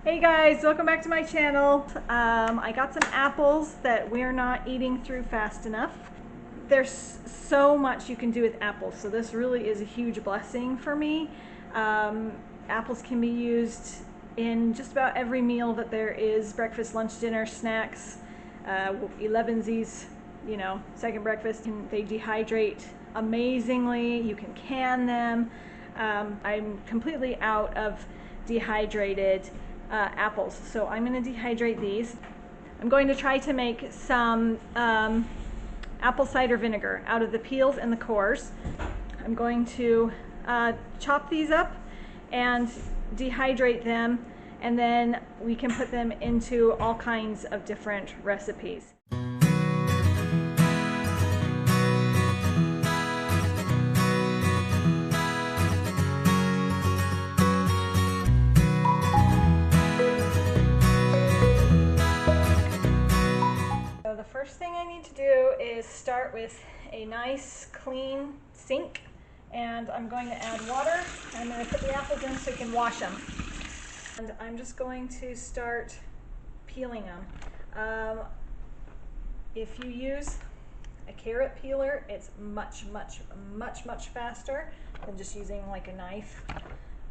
Hey guys, welcome back to my channel. I got some apples that we're not eating through fast enough. There's so much you can do with apples, so this really is a huge blessing for me. Apples can be used in just about every meal that there is: breakfast, lunch, dinner, snacks, 11sies, you know, second breakfast. They dehydrate amazingly. You can can them. I'm completely out of dehydrated apples, so I'm going to dehydrate these. I'm going to try to make some apple cider vinegar out of the peels and the cores. I'm going to chop these up and dehydrate them, and then we can put them into all kinds of different recipes. First thing I need to do is start with a nice clean sink, and I'm going to add water. I'm going to put the apples in so you can wash them, and I'm just going to start peeling them. If you use a carrot peeler, it's much faster than just using like a knife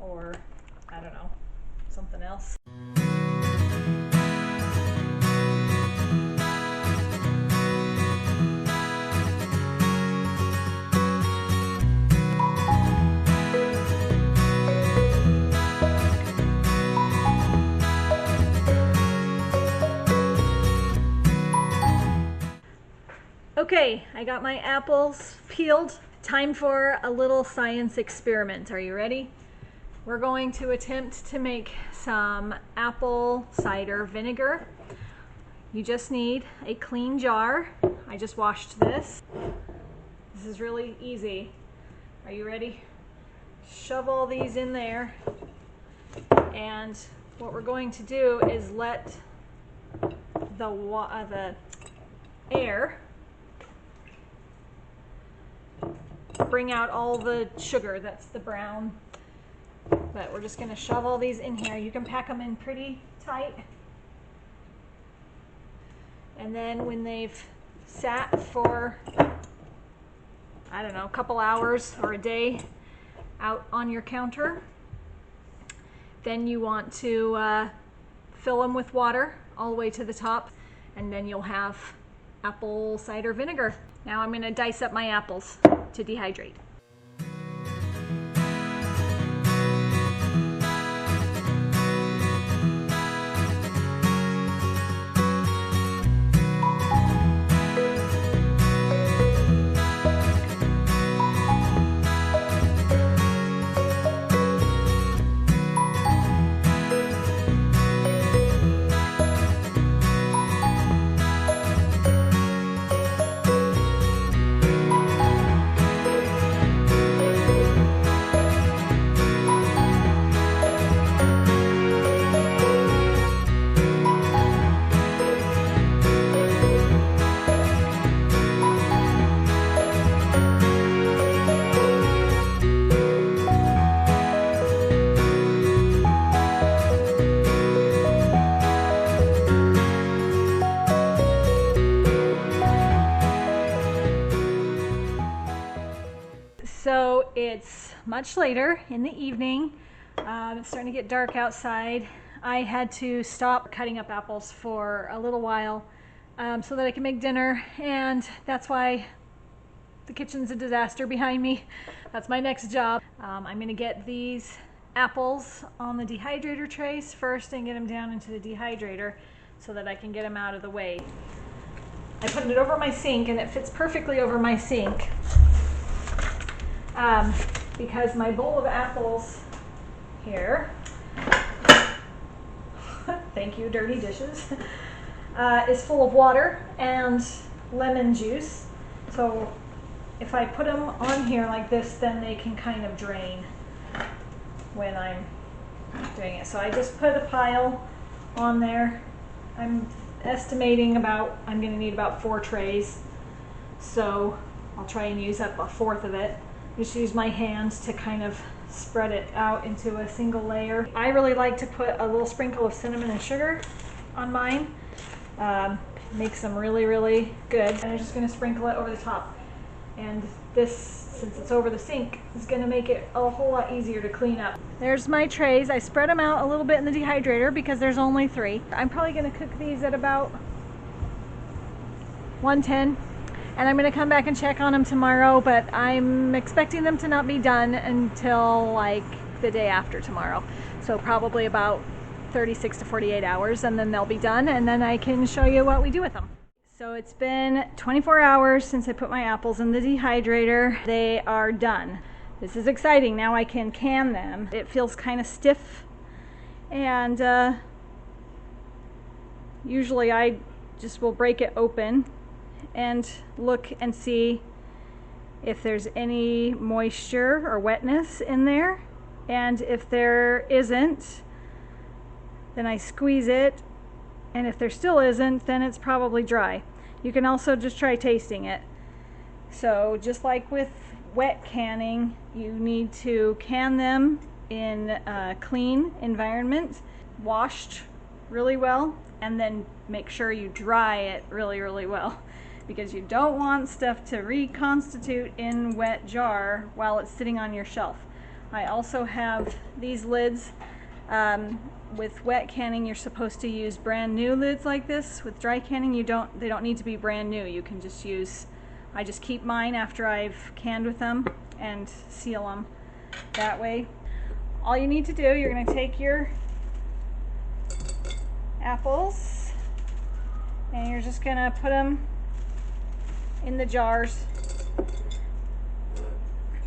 or, I don't know, something else. Okay, I got my apples peeled. Time for a little science experiment. Are you ready? We're going to attempt to make some apple cider vinegar. You just need a clean jar. I just washed this. This is really easy. Are you ready? Shove all these in there. And what we're going to do is let the air bring out all the sugar. That's the brown. But we're just going to shove all these in here. You can pack them in pretty tight. And then when they've sat for, I don't know, a couple hours or a day out on your counter, then you want to fill them with water all the way to the top, and then you'll have apple cider vinegar. Now I'm going to dice up my apples to dehydrate. So it's much later in the evening. It's starting to get dark outside. I had to stop cutting up apples for a little while so that I can make dinner, and that's why the kitchen's a disaster behind me. That's my next job. I'm going to get these apples on the dehydrator trays first and get them down into the dehydrator so that I can get them out of the way. I put it over my sink, and it fits perfectly over my sink. Because my bowl of apples here, thank you, dirty dishes, is full of water and lemon juice. So if I put them on here like this, then they can kind of drain when I'm doing it. So I just put a pile on there. I'm estimating I'm going to need about 4 trays. So I'll try and use up a fourth of it. Just use my hands to kind of spread it out into a single layer. I really like to put a little sprinkle of cinnamon and sugar on mine. Makes them really, really good. And I'm just going to sprinkle it over the top. And this, since it's over the sink, is going to make it a whole lot easier to clean up. There's my trays. I spread them out a little bit in the dehydrator because there's only 3. I'm probably going to cook these at about 110. And I'm going to come back and check on them tomorrow, but I'm expecting them to not be done until like the day after tomorrow. So probably about 36 to 48 hours, and then they'll be done, and then I can show you what we do with them. So it's been 24 hours since I put my apples in the dehydrator. They are done. This is exciting. Now I can can them. It feels kind of stiff, and usually I just will break it open and look and see if there's any moisture or wetness in there, and if there isn't, then I squeeze it, and if there still isn't, then it's probably dry. You can also just try tasting it. So just like with wet canning, you need to can them in a clean environment, washed really well, and then make sure you dry it really, really well, because you don't want stuff to reconstitute in wet jar while it's sitting on your shelf. I also have these lids. With wet canning, you're supposed to use brand new lids like this. With dry canning, they don't need to be brand new. You can just use, I just keep mine after I've canned with them and seal them that way. All you need to do, you're going to take your apples and you're just going to put them in the jars.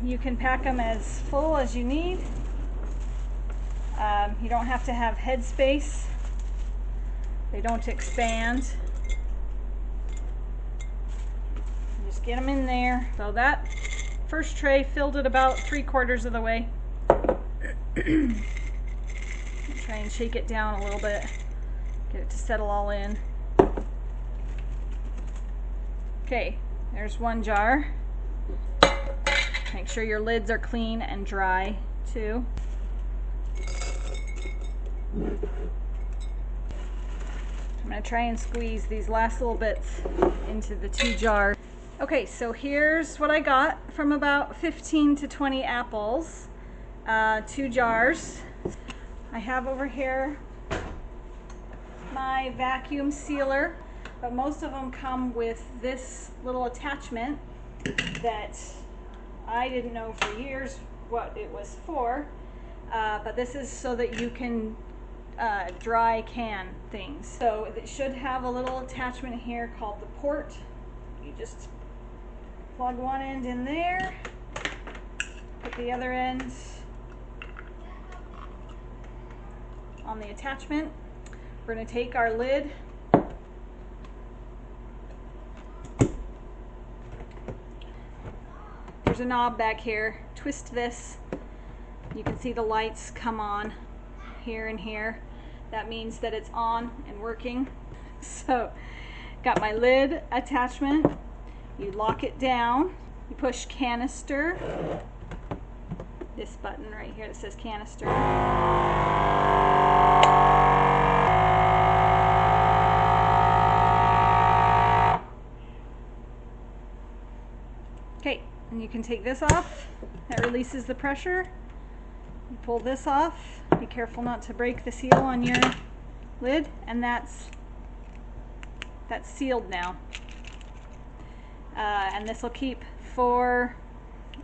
You can pack them as full as you need. You don't have to have head space. They don't expand. Just get them in there. So that first tray filled it about 3/4 of the way. Try and shake it down a little bit. Get it to settle all in. Okay, there's one jar. Make sure your lids are clean and dry too. I'm going to try and squeeze these last little bits into the 2 jars. Okay, so here's what I got from about 15 to 20 apples, 2 jars. I have over here my vacuum sealer, but most of them come with this little attachment that I didn't know for years what it was for, but this is so that you can dry can things. So it should have a little attachment here called the port. You just plug one end in there, put the other end on the attachment. We're going to take our lid, there's a knob back here, twist this, you can see the lights come on here and here. That means that it's on and working. So got my lid attachment, you lock it down, you push canister, this button right here that says canister. Okay, and you can take this off, that releases the pressure. You pull this off, be careful not to break the seal on your lid, and that's sealed now. And this will keep for,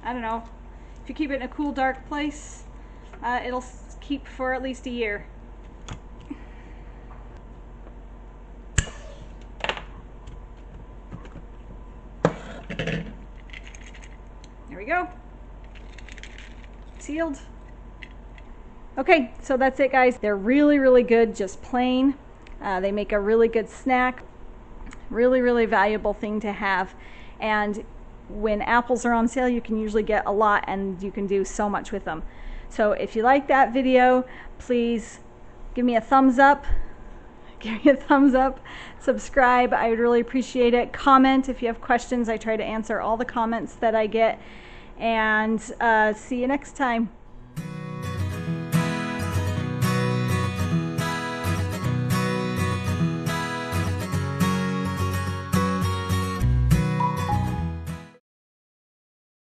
I don't know, if you keep it in a cool, dark place, it'll keep for at least a year. There we go. Sealed. Okay, so that's it, guys. They're really, really good, just plain. They make a really good snack. Really, really valuable thing to have. And when apples are on sale, you can usually get a lot and you can do so much with them. So if you like that video, please give me a thumbs up. Give me a thumbs up. Subscribe. I would really appreciate it. Comment if you have questions. I try to answer all the comments that I get. And see you next time.